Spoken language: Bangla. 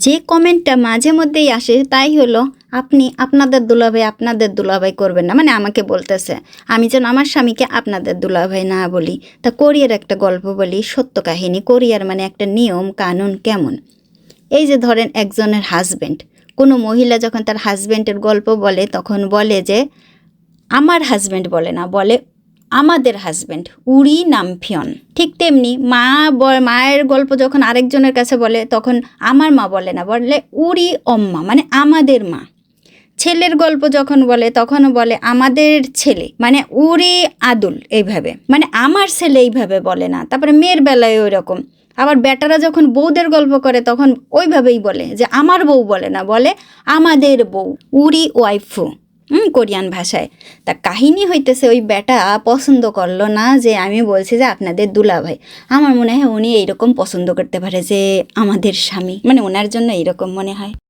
যে কমেন্টটা মাঝে মধ্যেই আসে তাই হলো আপনি আপনাদের দুলাভাই করবেন না, মানে আমাকে বলতেছে আমি যেন আমার স্বামীকে আপনাদের দুলাভাই না বলি। তা কোরিয়ার একটা গল্প বলি, সত্য কাহিনী। কোরিয়ার মানে একটা নিয়ম কানুন কেমন, এই যে ধরেন একজনের হাজব্যান্ড, কোনো মহিলা যখন তার হাজব্যান্ডের গল্প বলে তখন বলে যে আমার হাজব্যান্ড বলে না, বলে আমাদের হাজব্যান্ড, উড়ি নামফিয়ন। ঠিক তেমনি মায়ের গল্প যখন আরেকজনের কাছে বলে তখন আমার মা বলে না, বলে উড়ি অম্মা, মানে আমাদের মা। ছেলের গল্প যখন বলে তখন বলে আমাদের ছেলে, মানে উড়ি আদুল, এইভাবে, মানে আমার ছেলে এইভাবে বলে না। তারপরে মেয়ের বেলায় ওই রকম। আবার বেটারা যখন বউদের গল্প করে তখন ওইভাবেই বলে যে আমার বউ বলে না, বলে আমাদের বউ, উড়ি ওয়াইফু, কোরিয়ান ভাষায়। তা কাহিনী হইতেছে ওই বেটা পছন্দ করলো না যে আমি বলছি যে আপনাদের দুলাভাই। আমার মনে হয় উনি এইরকম পছন্দ করতে পারে যে আমাদের স্বামী, মানে ওনার জন্য এইরকম মনে হয়।